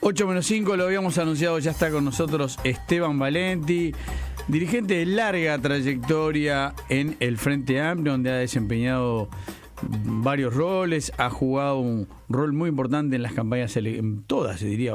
8-5, lo habíamos anunciado, ya está con nosotros Esteban Valenti, dirigente de larga trayectoria en el Frente Amplio, donde ha desempeñado varios roles, ha jugado un rol muy importante en las campañas, en todas, se diría,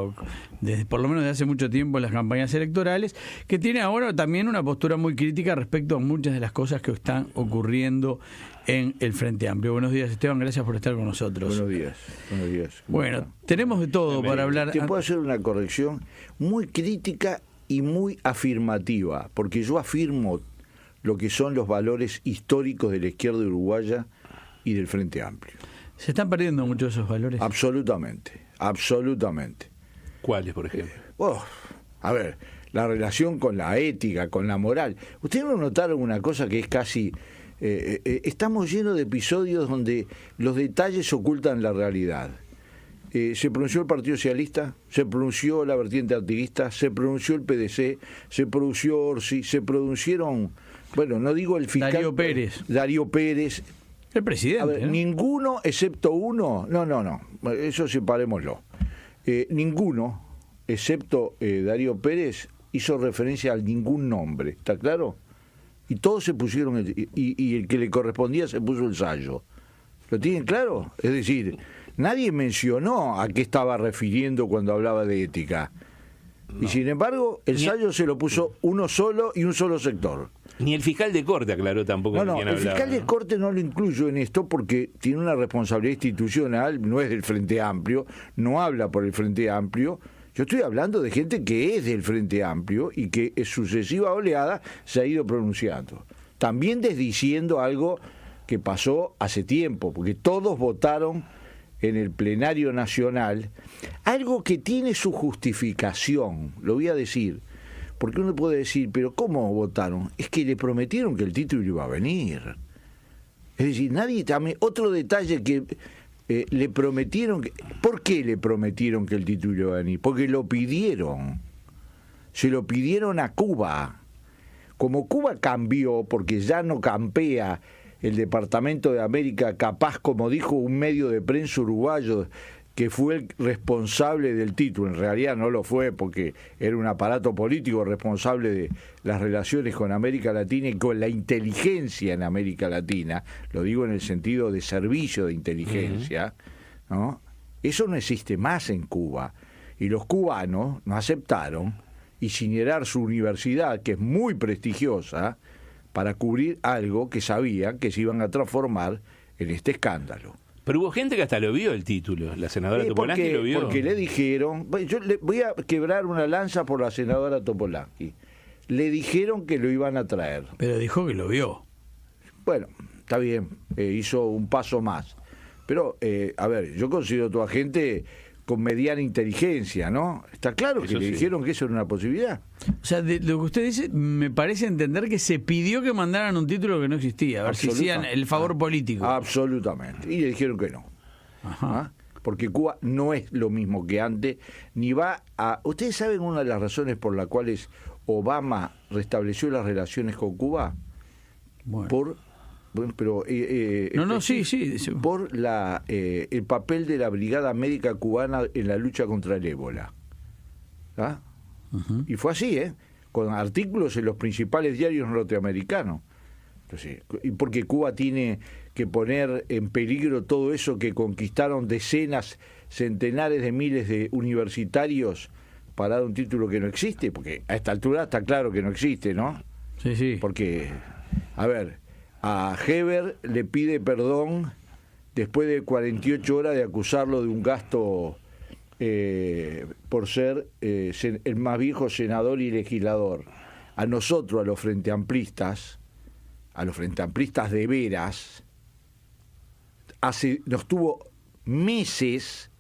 desde, por lo menos desde hace mucho tiempo en las campañas electorales, que tiene ahora también una postura muy crítica respecto a muchas de las cosas que están ocurriendo en el Frente Amplio. Buenos días, Esteban, gracias por estar con nosotros. Buenos días, buenos días. Bueno, tenemos de todo para hablar. Te puedo hacer una corrección muy crítica y muy afirmativa, porque yo afirmo lo que son los valores históricos de la izquierda uruguaya y del Frente Amplio. ¿Se están perdiendo muchos esos valores? Absolutamente, absolutamente. ¿Cuáles, por ejemplo? A ver, la relación con la ética, con la moral. Ustedes no notaron una cosa que es casi... estamos llenos de episodios donde los detalles ocultan la realidad. Se pronunció el Partido Socialista, se pronunció la vertiente artiguista, se pronunció el PDC, se pronunció Orsi, se pronunciaron, bueno, no digo el fiscal... Darío Pérez. El presidente. A ver, ¿no? Ninguno, excepto uno, no, eso separémoslo. Ninguno, excepto Darío Pérez, hizo referencia a ningún nombre, ¿está claro? Y todos se pusieron, y el que le correspondía se puso el sayo. ¿Lo tienen claro? Es decir, nadie mencionó a qué estaba refiriendo cuando hablaba de ética. No. Y sin embargo, el sayo se lo puso uno solo y un solo sector. Ni el fiscal de corte aclaró tampoco. No, el fiscal de corte no lo incluyo en esto porque tiene una responsabilidad institucional, no es del Frente Amplio, no habla por el Frente Amplio. Yo estoy hablando de gente que es del Frente Amplio y que en sucesiva oleada se ha ido pronunciando. También desdiciendo algo que pasó hace tiempo, porque todos votaron en el plenario nacional, algo que tiene su justificación, lo voy a decir, porque uno puede decir, pero ¿cómo votaron? Es que le prometieron que el título iba a venir. Es decir, nadie también, otro detalle que le prometieron, ¿por qué le prometieron que el título iba a venir? Porque lo pidieron, se lo pidieron a Cuba. Como Cuba cambió, porque ya no campea el Departamento de América, capaz, como dijo un medio de prensa uruguayo, que fue el responsable del título, en realidad no lo fue porque era un aparato político responsable de las relaciones con América Latina y con la inteligencia en América Latina, lo digo en el sentido de servicio de inteligencia, ¿no? Eso no existe más en Cuba, y los cubanos no aceptaron incinerar su universidad, que es muy prestigiosa, para cubrir algo que sabían que se iban a transformar en este escándalo. Pero hubo gente que hasta lo vio el título, la senadora Topolansky lo vio. Porque le dijeron, yo le voy a quebrar una lanza por la senadora Topolansky, le dijeron que lo iban a traer. Pero dijo que lo vio. Bueno, está bien, hizo un paso más. Pero, a ver, yo considero a toda gente con mediana inteligencia, ¿no? Está claro que le dijeron que eso era una posibilidad. O sea, de lo que usted dice, me parece entender que se pidió que mandaran un título que no existía, a ver si hacían el favor político. Absolutamente. Y le dijeron que no. Ajá. Porque Cuba no es lo mismo que antes, ni va a... ¿Ustedes saben una de las razones por las cuales Obama restableció las relaciones con Cuba? Bueno. Sí. Por el papel de la Brigada Médica Cubana en la lucha contra el ébola. ¿Ah? Uh-huh. Y fue así, con artículos en los principales diarios norteamericanos. Entonces, y porque Cuba tiene que poner en peligro todo eso que conquistaron decenas, centenares de miles de universitarios para dar un título que no existe, porque a esta altura está claro que no existe, ¿no? Sí. Porque, a ver, a Heber le pide perdón después de 48 horas de acusarlo de un gasto por ser el más viejo senador y legislador. A nosotros, a los frenteamplistas de veras, nos tuvo meses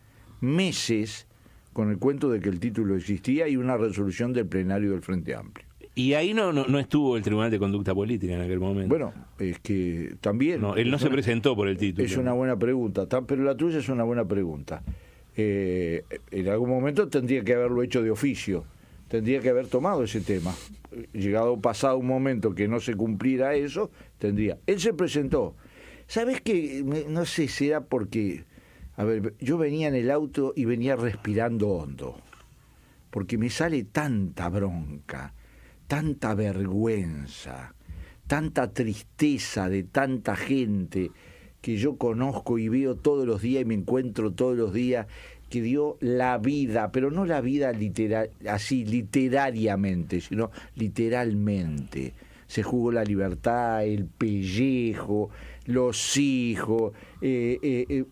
con el cuento de que el título existía y una resolución del plenario del Frente Amplio. Y ahí no estuvo el Tribunal de Conducta Política en aquel momento. Bueno, es que también... No, él no se presentó por el título. Es una buena pregunta, pero la tuya es una buena pregunta. En algún momento tendría que haberlo hecho de oficio, tendría que haber tomado ese tema. Pasado un momento que no se cumpliera eso, tendría... Él se presentó. ¿Sabes qué? No sé, será porque... A ver, yo venía en el auto y venía respirando hondo. porque me sale tanta bronca, tanta vergüenza, tanta tristeza de tanta gente que yo conozco y veo todos los días y me encuentro todos los días, que dio la vida, pero no la vida así literariamente, sino literalmente. Se jugó la libertad, el pellejo, los hijos,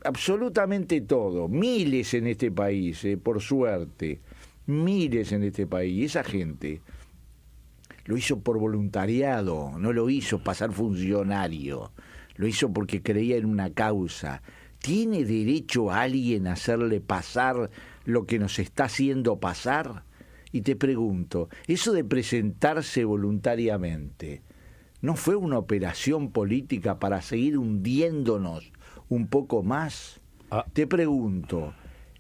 absolutamente todo. Miles en este país, por suerte, miles en este país. Y esa gente lo hizo por voluntariado, no lo hizo pasar funcionario, lo hizo porque creía en una causa. ¿Tiene derecho alguien a hacerle pasar lo que nos está haciendo pasar? Y te pregunto, eso de presentarse voluntariamente, ¿no fue una operación política para seguir hundiéndonos un poco más? Te pregunto,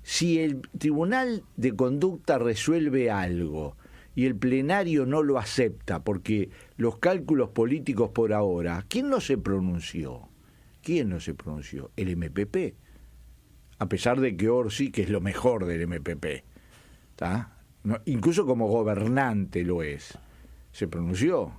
si el Tribunal de Conducta resuelve algo y el plenario no lo acepta porque los cálculos políticos por ahora, ¿quién no se pronunció? ¿Quién no se pronunció? El MPP. A pesar de que Orsi, que es lo mejor del MPP, ¿tá? No, incluso como gobernante lo es, se pronunció.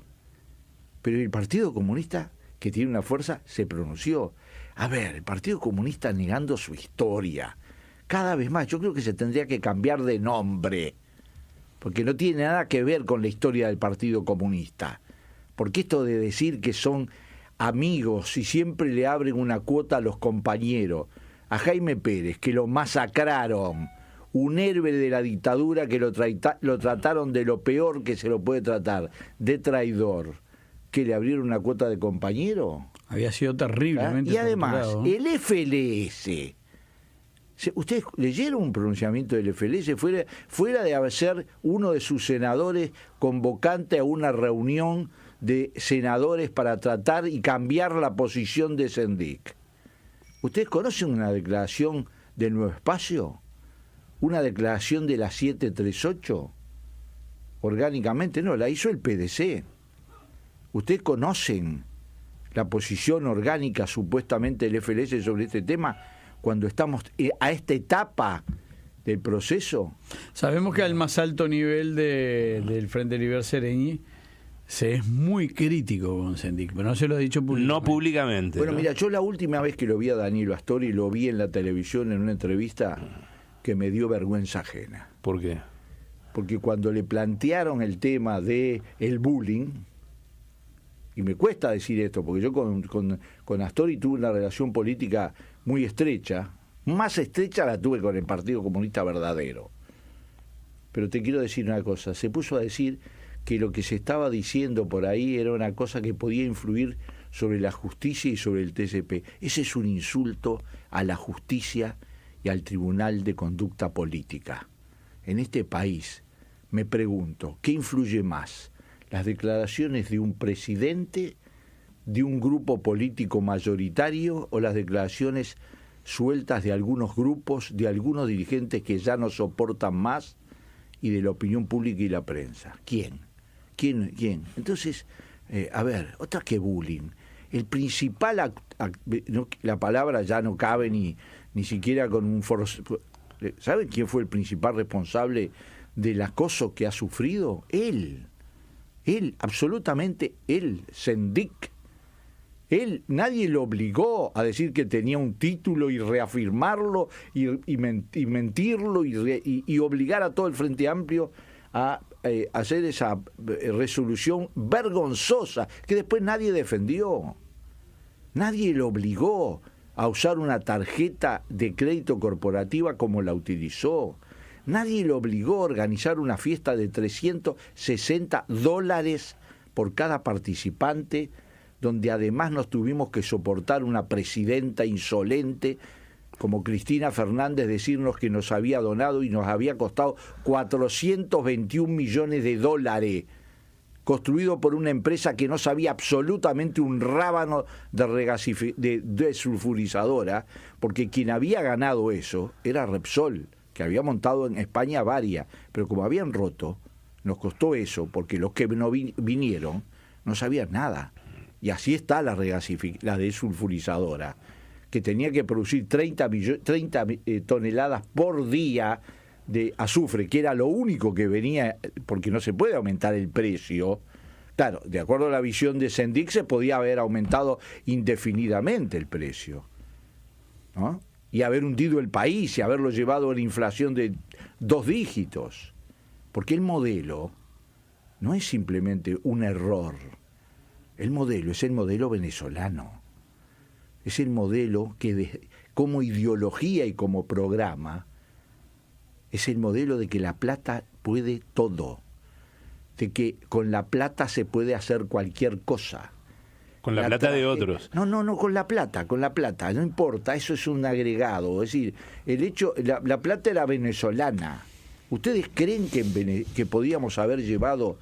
Pero el Partido Comunista, que tiene una fuerza, se pronunció. A ver, el Partido Comunista negando su historia. Cada vez más, yo creo que se tendría que cambiar de nombre, porque no tiene nada que ver con la historia del Partido Comunista. Porque esto de decir que son amigos y siempre le abren una cuota a los compañeros, a Jaime Pérez, que lo masacraron, un héroe de la dictadura que lo trataron de lo peor que se lo puede tratar, de traidor, que le abrieron una cuota de compañero. Había sido terriblemente Y además, torturado, ¿no? el FLS. ¿Ustedes leyeron un pronunciamiento del FLS? Fuera de ser uno de sus senadores convocante a una reunión de senadores para tratar y cambiar la posición de Sendik. ¿Ustedes conocen una declaración del Nuevo Espacio? ¿Una declaración de la 738? Orgánicamente no, la hizo el PDC. ¿Ustedes conocen la posición orgánica supuestamente del FLS sobre este tema cuando estamos a esta etapa del proceso? Sabemos que al más alto nivel del Frente Liber Sereñi se es muy crítico con Sendik, pero no se lo ha dicho públicamente. No públicamente. Bueno, ¿no? mira, yo la última vez que lo vi a Danilo Astori, lo vi en la televisión en una entrevista que me dio vergüenza ajena. ¿Por qué? Porque cuando le plantearon el tema de el bullying, y me cuesta decir esto, porque yo con Astori tuve una relación política muy estrecha, más estrecha la tuve con el Partido Comunista verdadero. Pero te quiero decir una cosa, se puso a decir que lo que se estaba diciendo por ahí era una cosa que podía influir sobre la justicia y sobre el TCP. Ese es un insulto a la justicia y al Tribunal de Conducta Política. En este país, me pregunto, ¿qué influye más? ¿Las declaraciones de un presidente, de un grupo político mayoritario, o las declaraciones sueltas de algunos grupos, de algunos dirigentes que ya no soportan más, y de la opinión pública y la prensa? ¿Quién? Entonces, a ver, otra que bullying. El principal, la palabra ya no cabe ni siquiera con un ¿Saben quién fue el principal responsable del acoso que ha sufrido? Él, absolutamente él, Sendik. Él, nadie lo obligó a decir que tenía un título y reafirmarlo y mentirlo y obligar a todo el Frente Amplio a hacer esa resolución vergonzosa que después nadie defendió. Nadie lo obligó a usar una tarjeta de crédito corporativa como la utilizó. Nadie lo obligó a organizar una fiesta de $360 por cada participante, donde además nos tuvimos que soportar una presidenta insolente como Cristina Fernández decirnos que nos había donado y nos había costado $421 millones, construido por una empresa que no sabía absolutamente un rábano de desulfurizadora, porque quien había ganado eso era Repsol, que había montado en España varias, pero como habían roto, nos costó eso, porque los que no vinieron no sabían nada. Y así está la desulfurizadora, que tenía que producir 30 toneladas por día de azufre, que era lo único que venía, porque no se puede aumentar el precio. Claro, de acuerdo a la visión de Sendik, se podía haber aumentado indefinidamente el precio, ¿no? Y haber hundido el país y haberlo llevado a la inflación de 2 dígitos. Porque el modelo no es simplemente un error. El modelo es el modelo venezolano. Es el modelo que como ideología y como programa es el modelo de que la plata puede todo. De que con la plata se puede hacer cualquier cosa. Con la plata de otros. No, con la plata, no importa, eso es un agregado. Es decir, la plata era venezolana. ¿Ustedes creen que podíamos haber llevado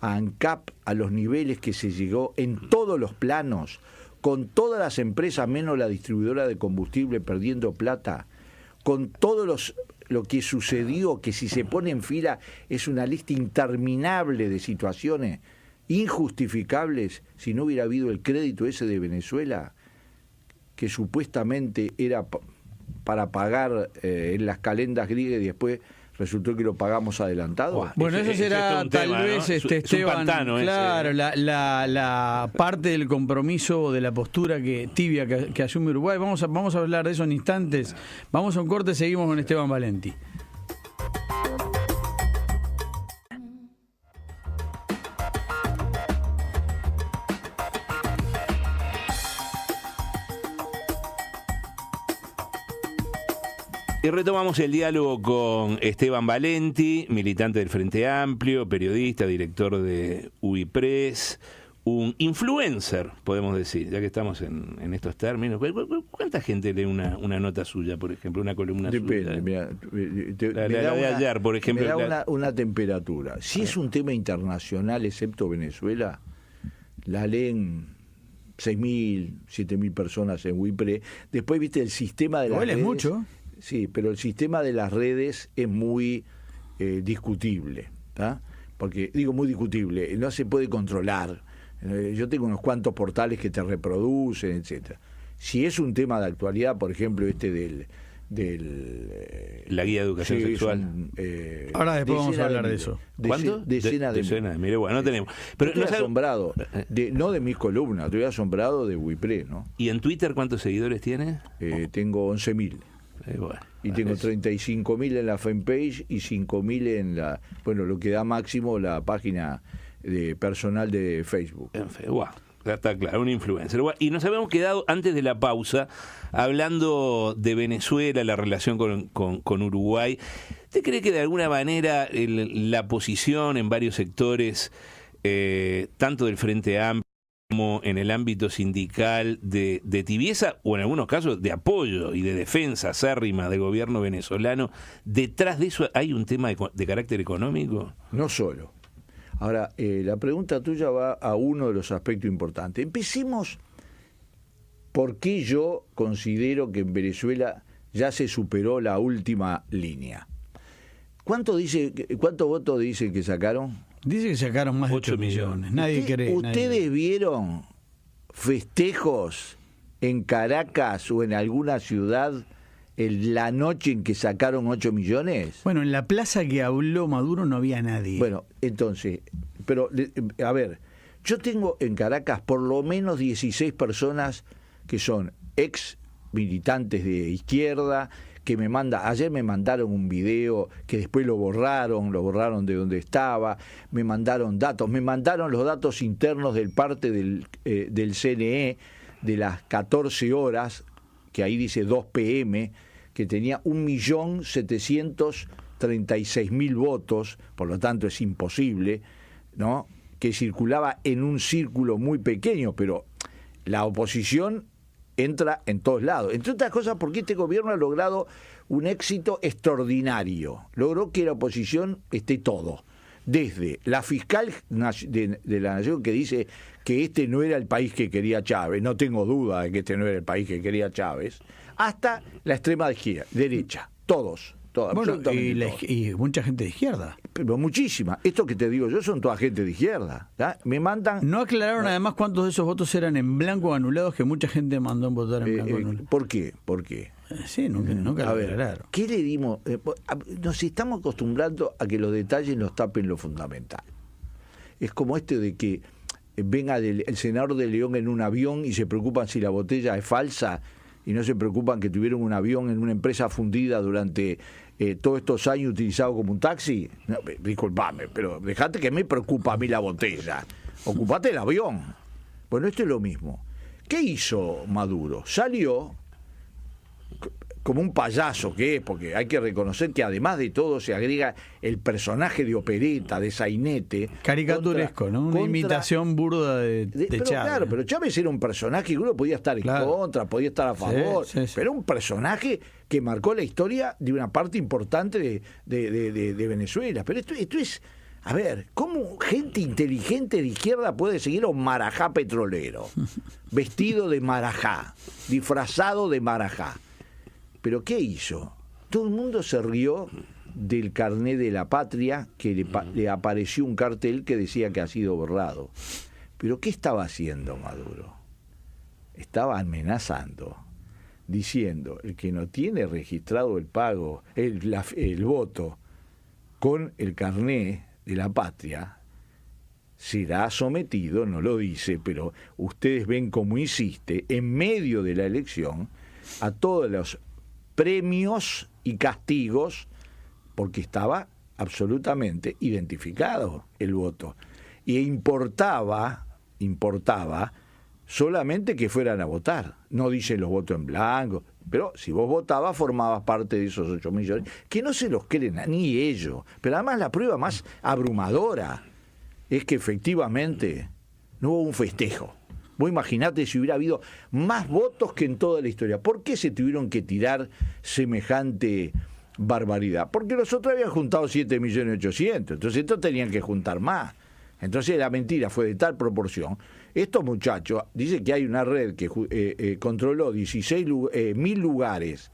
a ANCAP a los niveles que se llegó en todos los planos, con todas las empresas menos la distribuidora de combustible perdiendo plata, con todos lo que sucedió, que si se pone en fila es una lista interminable de situaciones injustificables, si no hubiera habido el crédito ese de Venezuela, que supuestamente era para pagar en las calendas griegas y después resultó que lo pagamos adelantado. Bueno, eso será tal tema, vez, ¿no? Esteban, pantano claro, ese. la parte del compromiso, de la postura tibia que asume Uruguay. Vamos a hablar de eso en instantes. Vamos a un corte, seguimos con Esteban Valenti. Y retomamos el diálogo con Esteban Valenti, militante del Frente Amplio, periodista, director de UIPRES, un influencer, podemos decir, ya que estamos en estos términos. ¿Cuánta gente lee una nota suya, por ejemplo, una columna Depende, suya? mira, La de ayer, por ejemplo. Me da una temperatura. Si es un tema internacional, excepto Venezuela, la leen 6.000, 7.000 personas en WIPRE. Después, viste, el sistema de las redes... es mucho. Sí, pero el sistema de las redes es muy discutible, ¿tá? Porque, digo muy discutible, no se puede controlar. Yo tengo unos cuantos portales que te reproducen, etcétera. Si es un tema de actualidad, por ejemplo, la guía de educación sexual. Ahora después vamos a hablar de eso. ¿Cuánto? Decena de mire, bueno, no tenemos. Pero estoy asombrado, no de mis columnas, estoy asombrado de WIPRE, ¿no? ¿Y en Twitter cuántos seguidores tiene? Tengo 11.000. Bueno, y tengo 35.000 en la fanpage y 5.000 en lo que da máximo la página personal de Facebook. Ya está claro, un influencer. Y nos habíamos quedado antes de la pausa hablando de Venezuela, la relación con Uruguay. ¿Usted cree que de alguna manera la posición en varios sectores, tanto del Frente Amplio como en el ámbito sindical, de tibieza o en algunos casos de apoyo y de defensa acérrima del gobierno venezolano, detrás de eso hay un tema de carácter económico? No solo. Ahora, la pregunta tuya va a uno de los aspectos importantes. Empecemos por qué yo considero que en Venezuela ya se superó la última línea. ¿Cuántos votos dicen que sacaron? Dice que sacaron más de 8 millones. Nadie cree. ¿Ustedes vieron festejos en Caracas o en alguna ciudad la noche en que sacaron 8 millones? Bueno, en la plaza que habló Maduro no había nadie. Bueno, entonces, pero a ver, yo tengo en Caracas por lo menos 16 personas que son ex militantes de izquierda, que ayer me mandaron un video que después lo borraron de donde estaba, me mandaron los datos internos del parte del CNE de las 14 horas, que ahí dice 2 p.m., que tenía 1.736.000 votos, por lo tanto es imposible, ¿no?, que circulaba en un círculo muy pequeño, pero la oposición entra en todos lados. Entre otras cosas porque este gobierno ha logrado un éxito extraordinario. Logró que la oposición esté todo. Desde la fiscal de la Nación, que dice que este no era el país que quería Chávez, no tengo duda de que este no era el país que quería Chávez, hasta la extrema derecha. Todos. Bueno, y mucha gente de izquierda. Pero muchísima. Esto que te digo yo son toda gente de izquierda. ¿Ya? Me mandan... No aclararon además cuántos de esos votos eran en blanco o anulados, que mucha gente mandó en votar en blanco o anulado. ¿Por qué? Sí, nunca A lo ver, aclararon. ¿qué le dimos? Nos estamos acostumbrando a que los detalles nos tapen lo fundamental. Es como de que venga el senador de León en un avión y se preocupan si la botella es falsa y no se preocupan que tuvieron un avión en una empresa fundida durante todos estos años utilizado como un taxi. No, disculpame, pero dejate que me preocupa a mí la botella. Ocupate el avión. Bueno, esto es lo mismo. ¿Qué hizo Maduro? Salió como un payaso que es, porque hay que reconocer que además de todo se agrega el personaje de opereta, de sainete. Caricaturesco, ¿no? Una imitación burda de pero Chávez. claro, pero Chávez era un personaje que uno podía estar en contra, podía estar a favor, Sí. pero un personaje que marcó la historia de una parte importante de Venezuela. Pero esto es, a ver, ¿cómo gente inteligente de izquierda puede seguir a un marajá petrolero? Vestido de marajá, disfrazado de marajá. ¿Pero qué hizo? Todo el mundo se rió del carné de la patria, que le apareció un cartel que decía que ha sido borrado. ¿Pero qué estaba haciendo Maduro? Estaba amenazando, diciendo, el que no tiene registrado el pago, el voto con el carné de la patria, será sometido, no lo dice, pero ustedes ven cómo insiste, en medio de la elección, a todos los premios y castigos, porque estaba absolutamente identificado el voto. Y importaba solamente que fueran a votar. No dicen los votos en blanco, pero si vos votabas formabas parte de esos 8 millones, que no se los creen ni ellos. Pero además la prueba más abrumadora es que efectivamente no hubo un festejo. Vos imaginate si hubiera habido más votos que en toda la historia. ¿Por qué se tuvieron que tirar semejante barbaridad? Porque los otros habían juntado 7.800.000, entonces estos tenían que juntar más. Entonces la mentira fue de tal proporción. Estos muchachos, dice que hay una red que controló 16.000 lugares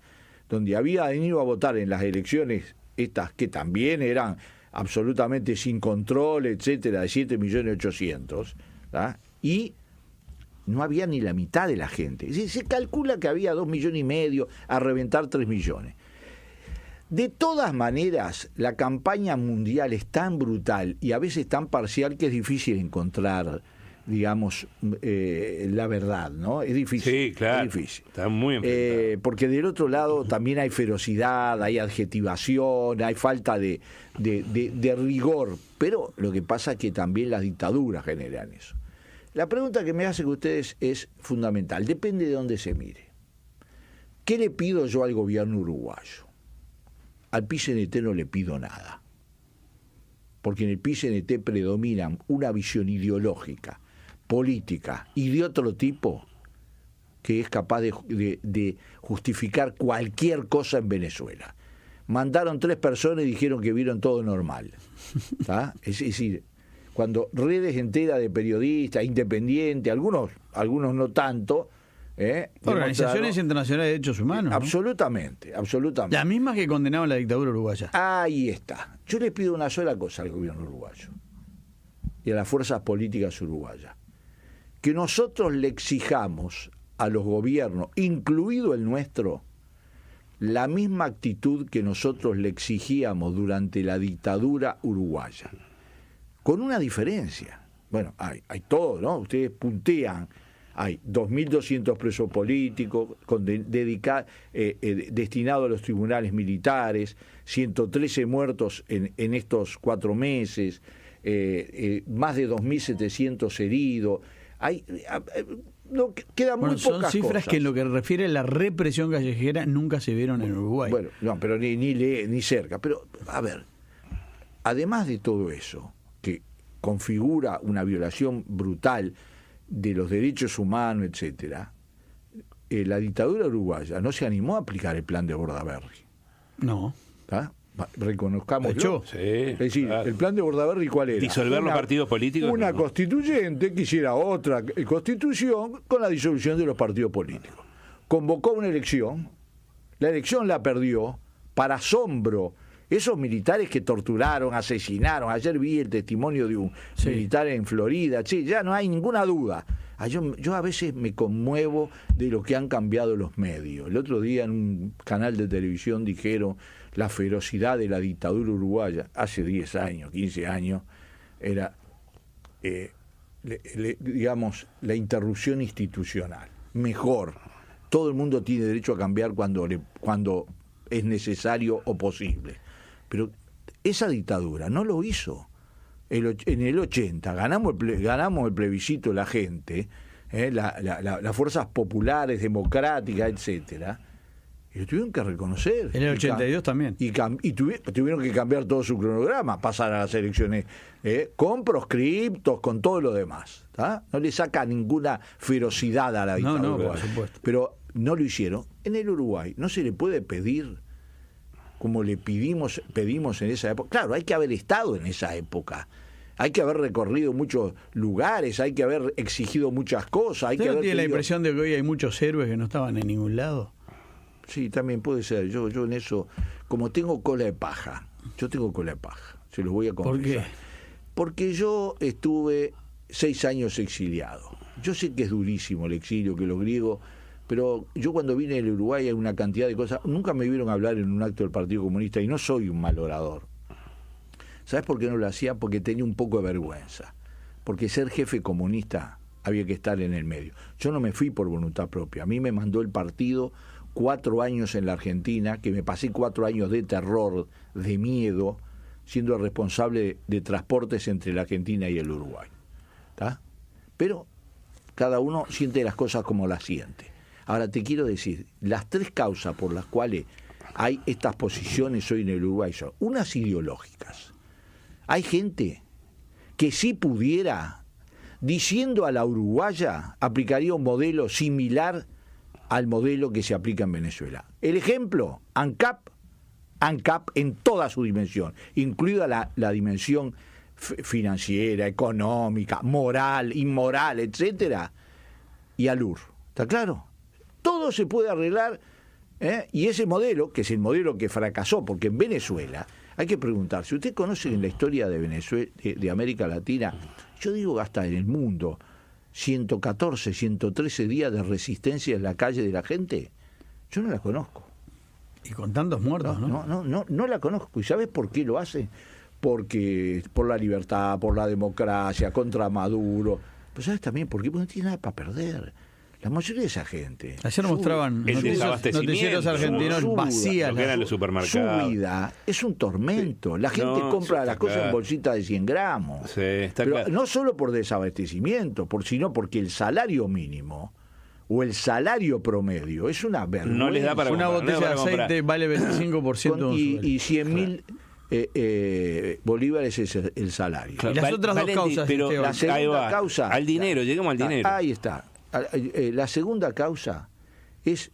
donde había venido a votar en las elecciones estas que también eran absolutamente sin control, etcétera, de 7.800.000, y no había ni la mitad de la gente. Se calcula que había 2,5 millones a reventar 3 millones. De todas maneras, la campaña mundial es tan brutal y a veces tan parcial que es difícil encontrar, digamos, la verdad, ¿no? Es difícil. Sí, claro. Es difícil. Está muy enfrentado. Porque del otro lado también hay ferocidad, hay adjetivación, hay falta de rigor. Pero lo que pasa es que también las dictaduras generan eso. La pregunta que me hacen ustedes es fundamental, depende de dónde se mire. ¿Qué le pido yo al gobierno uruguayo? Al PCNT no le pido nada, porque en el PCNT predominan una visión ideológica, política y de otro tipo que es capaz de justificar cualquier cosa en Venezuela. Mandaron 3 personas y dijeron que vieron todo normal. Es decir, cuando redes enteras de periodistas, independientes, algunos no tanto, organizaciones internacionales de derechos humanos, ¿no? Absolutamente. Las mismas que condenaban la dictadura uruguaya. Ahí está. Yo le pido una sola cosa al gobierno uruguayo y a las fuerzas políticas uruguayas: que nosotros le exijamos a los gobiernos, incluido el nuestro, la misma actitud que nosotros le exigíamos durante la dictadura uruguaya. Con una diferencia. Bueno, hay todo, ¿no? Ustedes puntean. Hay 2.200 presos políticos destinados a los tribunales militares, 113 muertos en estos 4 meses, más de 2.700 heridos. Quedan muy pocas son cifras cosas que en lo que refiere a la represión callejera nunca se vieron en Uruguay. Bueno, no, pero ni cerca. Pero, a ver, además de todo eso, que configura una violación brutal de los derechos humanos, etcétera, la dictadura uruguaya no se animó a aplicar el plan de Bordaberry. No. Reconozcámoslo. Sí, es decir, claro. el plan de Bordaberry, ¿cuál era? Disolver los partidos políticos. Una no. constituyente que hiciera otra constitución con la disolución de los partidos políticos. Convocó una elección, la elección la perdió, para asombro. Esos militares que torturaron, asesinaron, ayer vi el testimonio de un militar en Florida, ya no hay ninguna duda, Yo a veces me conmuevo de lo que han cambiado los medios. El otro día en un canal de televisión dijeron la ferocidad de la dictadura uruguaya. Hace 10 años, 15 años, era, digamos, la interrupción institucional. Mejor. Todo el mundo tiene derecho a cambiar cuando es necesario o posible. Pero esa dictadura no lo hizo. En el 80 ganamos el plebiscito la gente, las fuerzas populares, democráticas, etcétera, y lo tuvieron que reconocer. En el 82 también. Y tuvieron que cambiar todo su cronograma, pasar a las elecciones con proscriptos, con todo lo demás. ¿Tá? No le saca ninguna ferocidad a la dictadura. No, por supuesto. Pero no lo hicieron. En el Uruguay no se le puede pedir como le pedimos en esa época. Claro, hay que haber estado en esa época. Hay que haber recorrido muchos lugares, hay que haber exigido muchas cosas. ¿Usted no tiene la impresión de que hoy hay muchos héroes que no estaban en ningún lado? Sí, también puede ser. Yo en eso, como tengo cola de paja, se los voy a confesar. ¿Por qué? Porque yo estuve 6 años exiliado. Yo sé que es durísimo el exilio, que los griegos... Pero yo cuando vine al Uruguay hay una cantidad de cosas. Nunca me vieron hablar en un acto del Partido Comunista y no soy un mal orador. ¿Sabes por qué no lo hacía? Porque tenía un poco de vergüenza. Porque ser jefe comunista había que estar en el medio. Yo no me fui por voluntad propia. A mí me mandó el partido 4 años en la Argentina, que me pasé 4 años de terror, de miedo, siendo responsable de transportes entre la Argentina y el Uruguay. ¿Tá? Pero cada uno siente las cosas como las siente. Ahora te quiero decir, las 3 causas por las cuales hay estas posiciones hoy en el Uruguay son unas ideológicas. Hay gente que si pudiera, diciendo a la uruguaya, aplicaría un modelo similar al modelo que se aplica en Venezuela. El ejemplo, ANCAP en toda su dimensión, incluida la dimensión financiera, económica, moral, inmoral, etcétera, y ALUR. ¿Está claro? Todo se puede arreglar, y ese modelo, que es el modelo que fracasó, porque en Venezuela, hay que preguntar, si usted conoce en la historia de Venezuela, de América Latina, yo digo hasta en el mundo, 114, 113 días de resistencia en la calle de la gente, yo no la conozco. Y con tantos muertos, ¿no? No la conozco. ¿Y sabes por qué lo hace? Porque por la libertad, por la democracia, contra Maduro. Pero ¿sabes también por qué? Porque no tiene nada para perder. La mayoría de esa gente. Ayer mostraban noticieros argentinos vacías. Lo que eran los supermercados. Su vida es un tormento. La gente compra las cosas en bolsitas de 100 gramos. Sí, está pero claro. no solo por desabastecimiento, sino porque el salario mínimo o el salario promedio es una vergüenza. No les da para una comprar, botella no de aceite vale 25% y 100.000 bolívares es el salario. Y las otras dos causas, pero la segunda causa, al dinero, lleguemos al dinero. Ahí está. La segunda causa es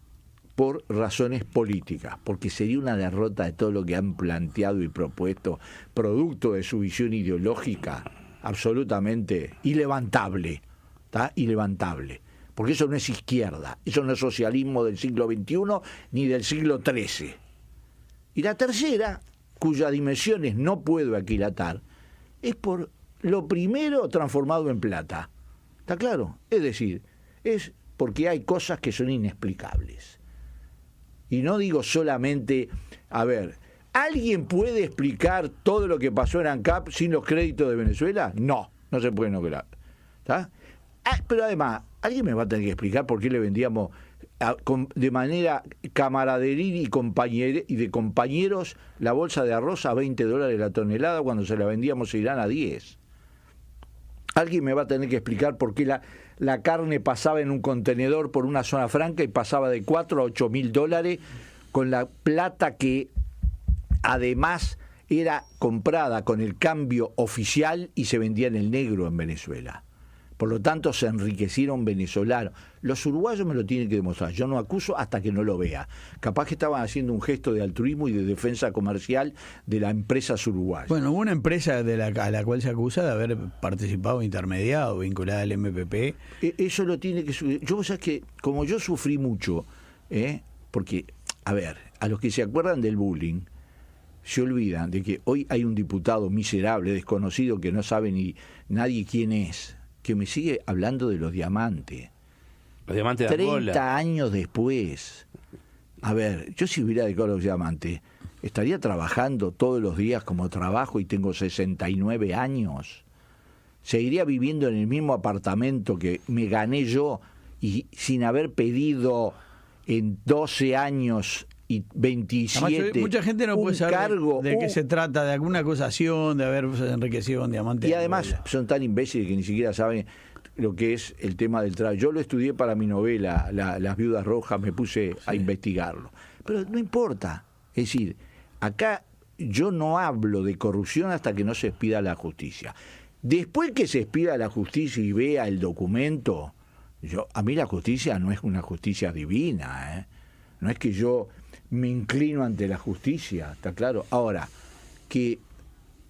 por razones políticas, porque sería una derrota de todo lo que han planteado y propuesto, producto de su visión ideológica, absolutamente ilevantable, ¿tá? Ilevantable, porque eso no es izquierda, eso no es socialismo del siglo XXI ni del siglo XIII. Y la tercera, cuyas dimensiones no puedo aquilatar, es por lo primero transformado en plata. ¿Está claro? Es decir, es porque hay cosas que son inexplicables. Y no digo solamente, a ver, ¿alguien puede explicar todo lo que pasó en ANCAP sin los créditos de Venezuela? No se puede lograr. Pero además, ¿alguien me va a tener que explicar por qué le vendíamos de manera camaraderil y de compañeros la bolsa de arroz a $20 la tonelada cuando se la vendíamos a Irán a 10? Alguien me va a tener que explicar por qué la carne pasaba en un contenedor por una zona franca y pasaba de $4 a $8.000 con la plata que además era comprada con el cambio oficial y se vendía en el negro en Venezuela. Por lo tanto, se enriquecieron venezolanos. Los uruguayos me lo tienen que demostrar. Yo no acuso hasta que no lo vea. Capaz que estaban haciendo un gesto de altruismo y de defensa comercial de las empresas uruguayas. Bueno, hubo una empresa a la cual se acusa de haber participado intermediado, vinculada al MPP. Eso lo tiene que subir. Yo, sabes que como yo sufrí mucho, porque, a ver, a los que se acuerdan del bullying, se olvidan de que hoy hay un diputado miserable, desconocido, que no sabe ni nadie quién es, que me sigue hablando de los diamantes. Los diamantes de 30 Angola. años después. A ver, yo si hubiera dedicado a los diamantes, estaría trabajando todos los días como trabajo y tengo 69 años. Seguiría viviendo en el mismo apartamento que me gané yo y sin haber pedido en 12 años y 27 Además, mucha gente no un puede saber cargo, de qué se trata, de alguna acusación, de haber enriquecido con diamantes. y además son tan imbéciles que ni siquiera saben lo que es el tema del trabajo. Yo lo estudié para mi novela, Las Viudas Rojas, me puse a investigarlo. Pero no importa. Es decir, acá yo no hablo de corrupción hasta que no se expida la justicia. Después que se expida la justicia y vea el documento, a mí la justicia no es una justicia divina, ¿eh? No es que yo me inclino ante la justicia, ¿está claro? Ahora, que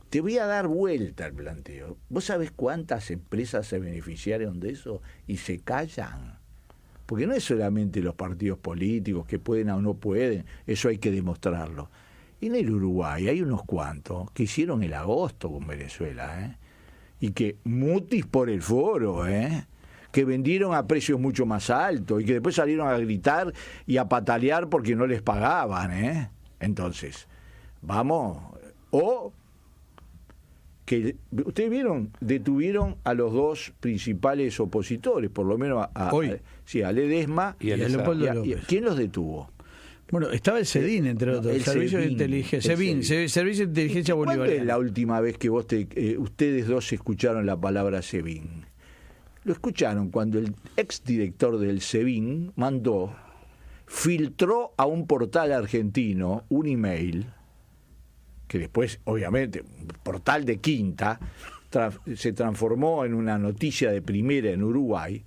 te voy a dar vuelta al planteo. ¿Vos sabés cuántas empresas se beneficiaron de eso y se callan? Porque no es solamente los partidos políticos que pueden o no pueden, eso hay que demostrarlo. En el Uruguay hay unos cuantos que hicieron el agosto con Venezuela, ¿eh? Y que mutis por el foro, que vendieron a precios mucho más altos y que después salieron a gritar y a patalear porque no les pagaban, Entonces, vamos, o que ustedes vieron, detuvieron a los dos principales opositores, por lo menos a Ledesma y a Leopoldo López. ¿Quién los detuvo? Bueno, estaba el SEDIN, entre otros, el Servicio de Inteligencia. Servicio de Inteligencia ¿Cuándo Bolivariana. es la última vez que ustedes dos escucharon la palabra SEBIN? Lo escucharon cuando el exdirector del SEBIN filtró a un portal argentino un email, que después, obviamente, un portal de quinta, se transformó en una noticia de primera en Uruguay.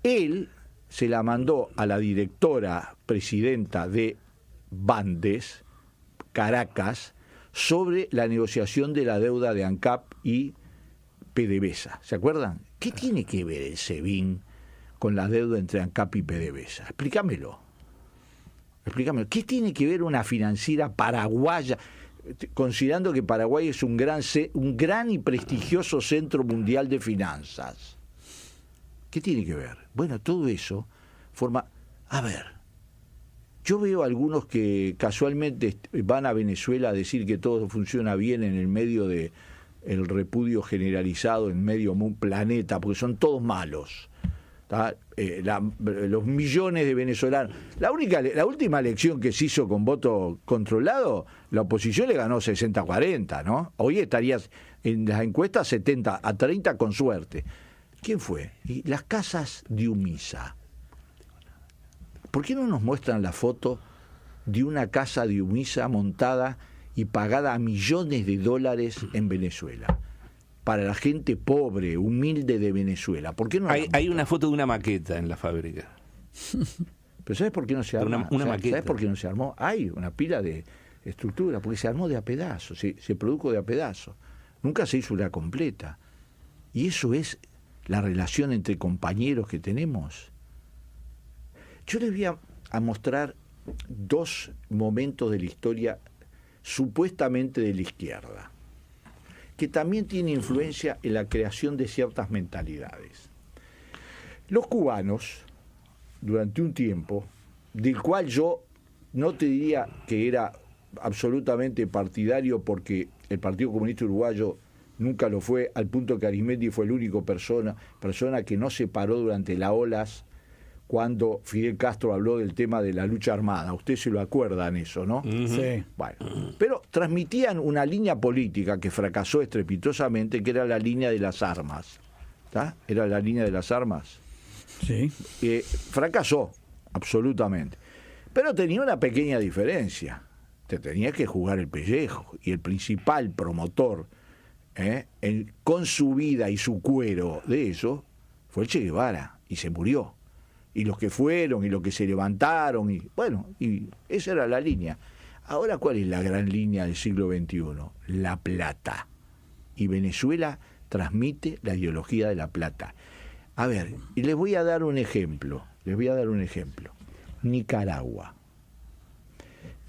Él se la mandó a la directora presidenta de Bandes, Caracas, sobre la negociación de la deuda de ANCAP y PDVSA. ¿Se acuerdan? ¿Qué tiene que ver el SEBIN con la deuda entre ANCAP y PDVSA? Explícamelo. ¿Qué tiene que ver una financiera paraguaya, considerando que Paraguay es un gran y prestigioso centro mundial de finanzas? ¿Qué tiene que ver? Bueno, todo eso forma... A ver, yo veo algunos que casualmente van a Venezuela a decir que todo funciona bien en el medio de el repudio generalizado en medio planeta, porque son todos malos. Los millones de venezolanos. La última elección que se hizo con voto controlado, la oposición le ganó 60-40, ¿no? Hoy estarías en las encuestas 70-30 con suerte. ¿Quién fue? Y las casas de Umisa. ¿Por qué no nos muestran la foto de una casa de Umisa montada y pagada a millones de dólares en Venezuela? Para la gente pobre, humilde de Venezuela. ¿Por qué no? Hay una foto de una maqueta en la fábrica. ¿Pero sabes por qué no se armó? Una maqueta. ¿Sabes por qué no se armó? Hay una pila de estructura, porque se armó de a pedazos, se produjo de a pedazos. Nunca se hizo una completa. Y eso es la relación entre compañeros que tenemos. Yo les voy a mostrar dos momentos de la historia supuestamente de la izquierda, que también tiene influencia en la creación de ciertas mentalidades. Los cubanos, durante un tiempo, del cual yo no te diría que era absolutamente partidario, porque el Partido Comunista Uruguayo nunca lo fue, al punto que Arismendi fue el único persona que no se paró durante las olas cuando Fidel Castro habló del tema de la lucha armada. Usted se lo acuerdan eso, ¿no? Sí. Bueno, pero transmitían una línea política que fracasó estrepitosamente, que era la línea de las armas. ¿Está? Era la línea de las armas. Sí. Fracasó, absolutamente. Pero tenía una pequeña diferencia. Te tenías que jugar el pellejo. Y el principal promotor, con su vida y su cuero de eso, fue el Che Guevara. Y se murió. Y los que fueron, y los que se levantaron, y bueno, y esa era la línea. Ahora, ¿cuál es la gran línea del siglo XXI? La plata. Y Venezuela transmite la ideología de la plata. A ver, y les voy a dar un ejemplo. Nicaragua.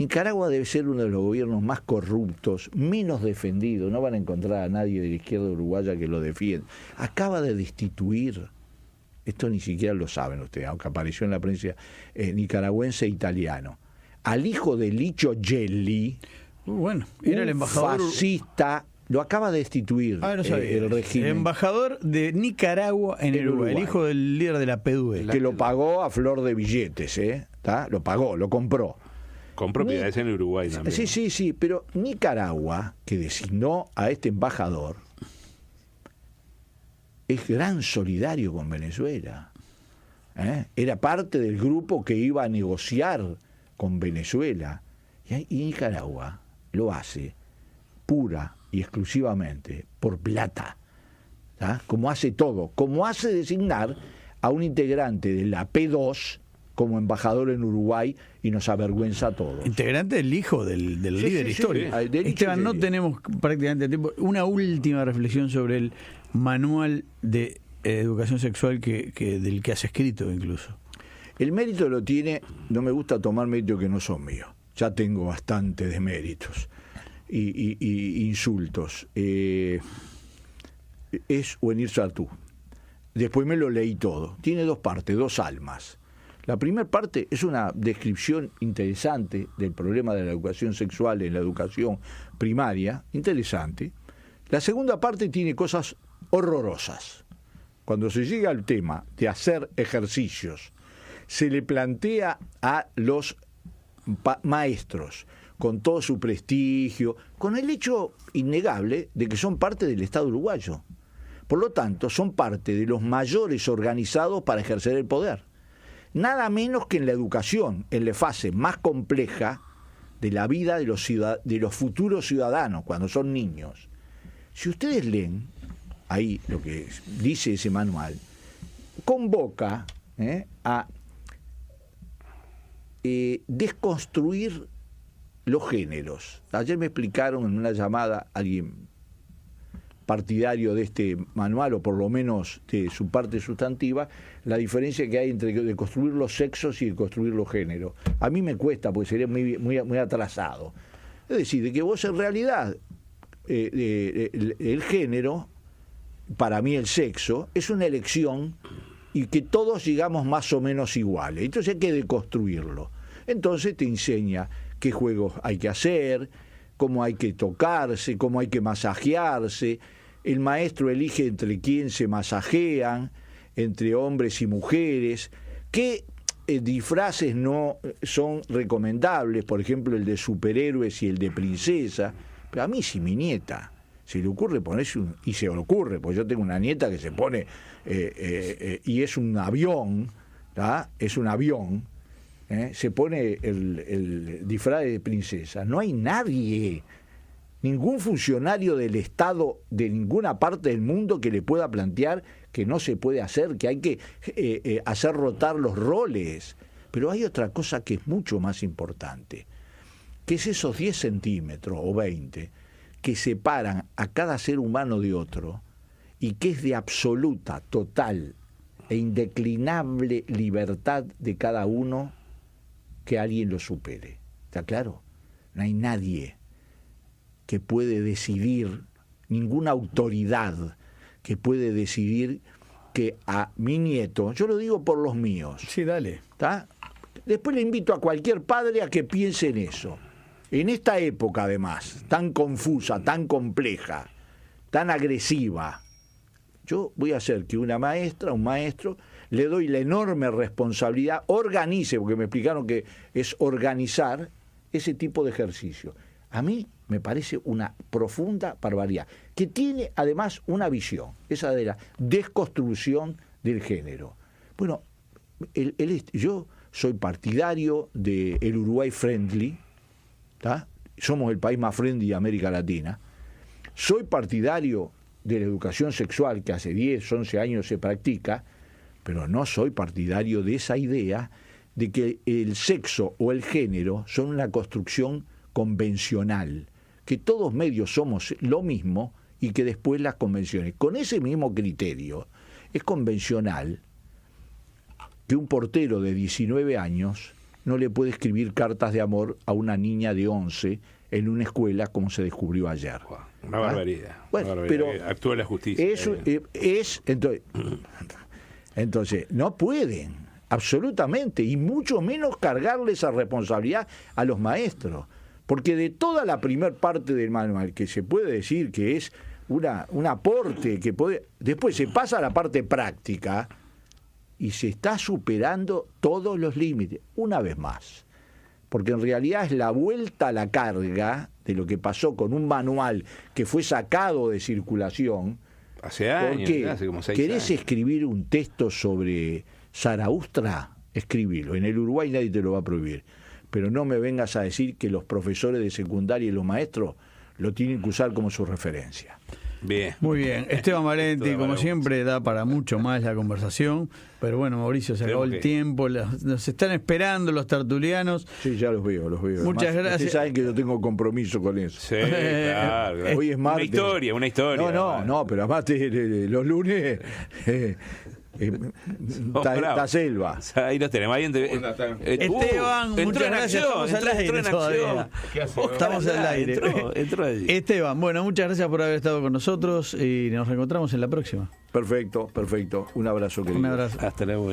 Nicaragua debe ser uno de los gobiernos más corruptos, menos defendidos. No van a encontrar a nadie de la izquierda uruguaya que lo defienda. Acaba de destituir, esto ni siquiera lo saben ustedes, aunque apareció en la prensa nicaragüense e italiano, al hijo de Licio Gelli, bueno, era el embajador fascista. Lo acaba de destituir no sabía. El régimen. El embajador de Nicaragua en Uruguay, el hijo del líder de la PDUE. Que lo pagó a flor de billetes, ¿tá? Lo pagó, lo compró. Con propiedades en Uruguay también. Sí, pero Nicaragua, que designó a este embajador, es gran solidario con Venezuela. Era parte del grupo que iba a negociar con Venezuela. Y Nicaragua lo hace pura y exclusivamente por plata, ¿tá? Como hace todo, como hace designar a un integrante de la P2 como embajador en Uruguay y nos avergüenza a todos. Integrante del hijo del líder histórico. Esteban, no tenemos prácticamente tiempo. Una última reflexión sobre el manual de educación sexual del que has escrito incluso. El mérito lo tiene, no me gusta tomar méritos que no son míos. Ya tengo bastante de méritos y insultos. Es Wenir Sartú. Después me lo leí todo. Tiene dos partes, dos almas. La primera parte es una descripción interesante del problema de la educación sexual en la educación primaria, interesante. La segunda parte tiene cosas horrorosas. Cuando se llega al tema de hacer ejercicios, se le plantea a los maestros, con todo su prestigio, con el hecho innegable de que son parte del Estado uruguayo. Por lo tanto, son parte de los mayores organizados para ejercer el poder. Nada menos que en la educación, en la fase más compleja de la vida de los futuros ciudadanos, cuando son niños. Si ustedes leen ahí lo que dice ese manual, convoca a desconstruir los géneros. Ayer me explicaron en una llamada alguien partidario de este manual, o por lo menos de su parte sustantiva, la diferencia que hay entre de construir los sexos y de construir los géneros. A mí me cuesta, porque sería muy atrasado. Es decir, de que vos en realidad el género, para mí el sexo, es una elección y que todos llegamos más o menos iguales. Entonces hay que deconstruirlo. Entonces te enseña qué juegos hay que hacer, cómo hay que tocarse, cómo hay que masajearse. El maestro elige entre quién se masajean, entre hombres y mujeres, qué disfraces no son recomendables, por ejemplo el de superhéroes y el de princesa. Pero a mí, si mi nieta se le ocurre ponerse y se le ocurre, porque yo tengo una nieta que se pone y es un avión, ¿tá? Es un avión, se pone el disfraz de princesa. No hay nadie, ningún funcionario del Estado de ninguna parte del mundo que le pueda plantear que no se puede hacer, que hay que hacer rotar los roles. Pero hay otra cosa que es mucho más importante, que es esos 10 centímetros o 20 que separan a cada ser humano de otro y que es de absoluta, total e indeclinable libertad de cada uno que alguien lo supere. ¿Está claro? No hay nadie que puede decidir, ninguna autoridad que puede decidir que a mi nieto, yo lo digo por los míos. Sí, dale. ¿Está? Después le invito a cualquier padre a que piense en eso. En esta época, además, tan confusa, tan compleja, tan agresiva, yo voy a hacer que una maestra, un maestro, le doy la enorme responsabilidad, organice, porque me explicaron que es organizar ese tipo de ejercicio. A mí me parece una profunda barbaridad, que tiene además una visión, esa de la desconstrucción del género. Bueno, yo soy partidario del Uruguay Friendly, ¿tá? Somos el país más friendly de América Latina. Soy partidario de la educación sexual que hace 10, 11 años se practica, pero no soy partidario de esa idea de que el sexo o el género son una construcción convencional, que todos medios somos lo mismo y que después las convenciones. Con ese mismo criterio es convencional que un portero de 19 años no le puede escribir cartas de amor a una niña de 11 en una escuela como se descubrió ayer. Una barbaridad. Bueno, una barbaridad. pero Actúa la justicia. eso es entonces no pueden, absolutamente, y mucho menos cargarle esa responsabilidad a los maestros, porque de toda la primer parte del manual, que se puede decir que es un aporte que puede, después se pasa a la parte práctica y se está superando todos los límites, una vez más, porque en realidad es la vuelta a la carga de lo que pasó con un manual que fue sacado de circulación. Hace años, porque hace como 6 ¿querés años. escribir un texto sobre Zaraustra? Escribilo. En el Uruguay nadie te lo va a prohibir. Pero no me vengas a decir que los profesores de secundaria y los maestros lo tienen que usar como su referencia. Bien. Muy bien. Esteban Valenti, Toda como para siempre, da para mucho más la conversación. Pero bueno, Mauricio, se acabó el tiempo. Nos están esperando los tertulianos. Sí, ya los veo. Muchas Además, gracias. ustedes saben que yo tengo compromiso con eso. Sí, claro. Hoy es martes. Una historia. No, pero además los lunes está selva. Ahí los tenemos. Ahí Esteban, muchas gracias. Estamos al aire todavía. Estamos al aire. Entró allí. Esteban, bueno, muchas gracias por haber estado con nosotros y nos reencontramos en la próxima. Perfecto. Un abrazo, querido. Un abrazo. Hasta luego.